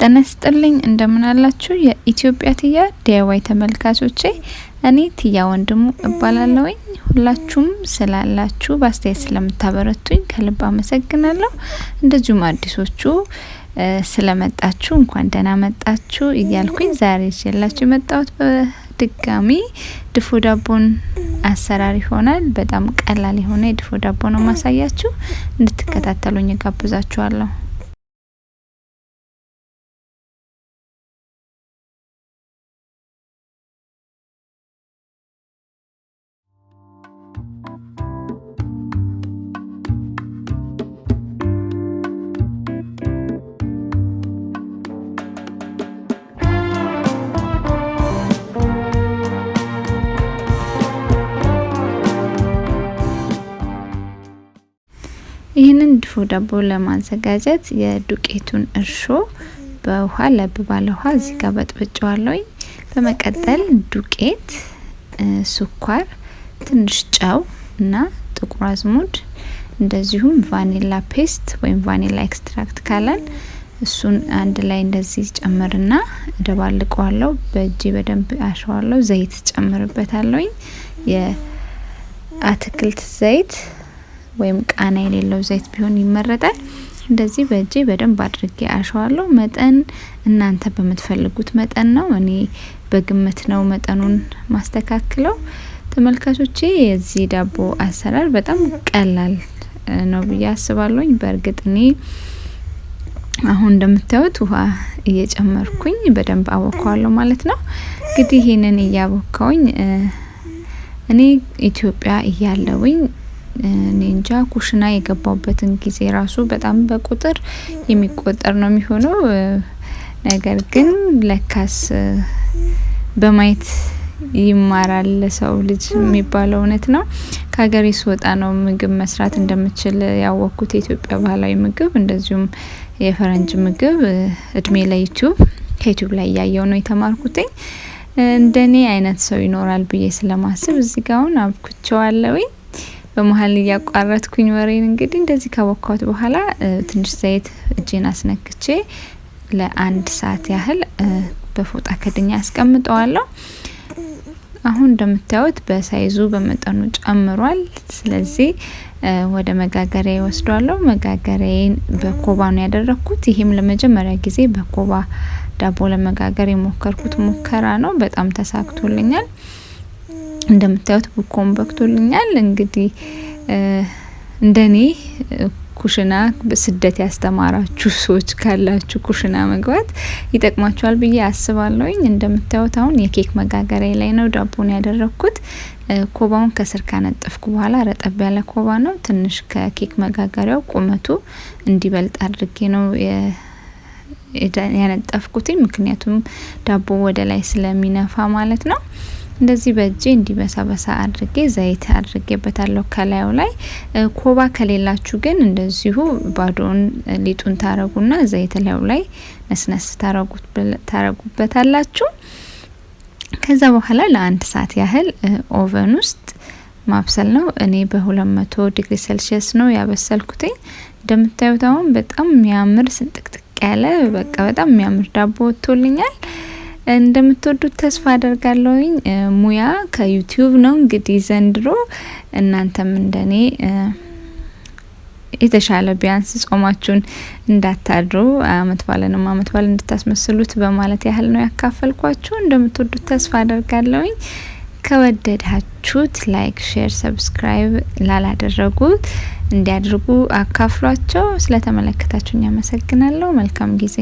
ጤና ይስጥልኝ እንደምን አላችሁ የኢትዮጵያ ቲያ ዲአይዋይ ተመልካቾቼ። እኔ ቲያ ወንድሙ እባላለሁኝ። ሁላችሁም ስላላችሁ በአስተያየት ስለምታበረቱኝ ከልብ አመሰግናለሁ። እንደዚሁም አዲሶቹ ስለመጣችሁ እንኳን ደህና መጣችሁ እያልኩኝ ዛሬ ይዤላችሁ የመጣሁት በድጋሚ ድፎ ዳቦን አሰራር ይሆናል። በጣም ቀላል የሆነ የድፎ ዳቦ ነው ማሳያችሁ። እንድትከታተሉኝ ጋብዛችኋለሁ። ይህንን ድፎ ዳቦ ለማዘጋጀት የዱቄቱን እርሾ በውሃ ለብ ባለ ውሃ እዚህ ጋር በጥብጬዋለሁ። በመቀጠል ዱቄት፣ ስኳር፣ ትንሽ ጨው እና ጥቁር አዝሙድ እንደዚሁም ቫኒላ ፔስት ወይም ቫኒላ ኤክስትራክት ካለን እሱን አንድ ላይ እንደዚህ ጨምርና ደባልቀዋለሁ። በእጄ በደንብ አሸዋለሁ። ዘይት ጨምርበታለሁ። የአትክልት ዘይት ወይም ቃና የሌለው ዘይት ቢሆን ይመረጣል። እንደዚህ በእጄ በደንብ አድርጌ አሸዋለሁ። መጠን እናንተ በምትፈልጉት መጠን ነው። እኔ በግምት ነው መጠኑን ማስተካክለው። ተመልካቾቼ የዚህ ዳቦ አሰራር በጣም ቀላል ነው ብዬ አስባለሁኝ። በእርግጥ እኔ አሁን እንደምታዩት ውሃ እየጨመርኩኝ በደንብ አቦካዋለሁ ማለት ነው። እንግዲህ ይሄንን እያቦካውኝ እኔ ኢትዮጵያ እያለሁኝ እንጃ ኩሽና የገባውበትን ጊዜ ራሱ በጣም በቁጥር የሚቆጠር ነው የሚሆነው። ነገር ግን ለካስ በማየት ይማራል ሰው ልጅ የሚባለው እውነት ነው። ከሀገሬ ስወጣ ነው ምግብ መስራት እንደምችል ያወቅኩት። የኢትዮጵያ ባህላዊ ምግብ እንደዚሁም የፈረንጅ ምግብ እድሜ ለዩቲዩብ ከዩቲዩብ ላይ ያያየው ነው የተማርኩት። እንደኔ አይነት ሰው ይኖራል ብዬ ስለማስብ እዚህ ጋር አሁን አብኩቸዋለሁ። በመሀል እያቋረጥኩኝ ወሬን እንግዲህ እንደዚህ ካቦካሁት በኋላ ትንሽ ዘይት እጄን አስነክቼ ለአንድ ሰዓት ያህል በፎጣ ከድኛ አስቀምጠዋለሁ። አሁን እንደምታዩት በሳይዙ በመጠኑ ጨምሯል። ስለዚህ ወደ መጋገሪያ ይወስዷለሁ። መጋገሪያዬን በኮባ ነው ያደረኩት። ይሄም ለመጀመሪያ ጊዜ በኮባ ዳቦ ለመጋገር የሞከርኩት ሙከራ ነው። በጣም ተሳክቶልኛል። እንደምታዩት ቡኮም በክቶልኛል። እንግዲህ እንደኔ ኩሽና በስደት ያስተማራችሁ ሰዎች ካላችሁ ኩሽና መግባት ይጠቅማችኋል ብዬ አስባለሁኝ። እንደምታዩት አሁን የኬክ መጋገሪያ ላይ ነው ዳቦን ያደረኩት። ኮባውን ከስር ካነጠፍኩ በኋላ ረጠብ ያለ ኮባ ነው። ትንሽ ከኬክ መጋገሪያው ቁመቱ እንዲበልጥ አድርጌ ነው ያነጠፍኩት፣ ምክንያቱም ዳቦ ወደ ላይ ስለሚነፋ ማለት ነው። እንደዚህ በእጄ እንዲበሳበሳ አድርጌ ዘይት አድርጌበታለሁ ከላዩ ላይ። ኮባ ከሌላችሁ ግን እንደዚሁ ባዶን ሊጡን ታረጉና ዘይት ላዩ ላይ ነስነስ ታረጉበታላችሁ። ከዛ በኋላ ለአንድ ሰዓት ያህል ኦቨን ውስጥ ማብሰል ነው። እኔ በ200 ዲግሪ ሴልሺየስ ነው ያበሰልኩት። እንደምታዩት አሁን በጣም የሚያምር ስንጥቅጥቅ ያለ በቃ በጣም የሚያምር ዳቦ ወጥቶልኛል። እንደምትወዱት ተስፋ አደርጋለሁኝ። ሙያ ከዩቲዩብ ነው እንግዲህ ዘንድሮ። እናንተም እንደኔ የተሻለ ቢያንስ ጾማችሁን እንዳታድሩ አመት ባለንም አመት ባለ እንድታስመስሉት በማለት ያህል ነው ያካፈልኳችሁ። እንደምትወዱት ተስፋ አደርጋለሁኝ። ከወደዳችሁት ላይክ፣ ሼር፣ ሰብስክራይብ ላላደረጉት እንዲያድርጉ አካፍሏቸው። ስለተመለከታችሁኝ አመሰግናለሁ። መልካም ጊዜ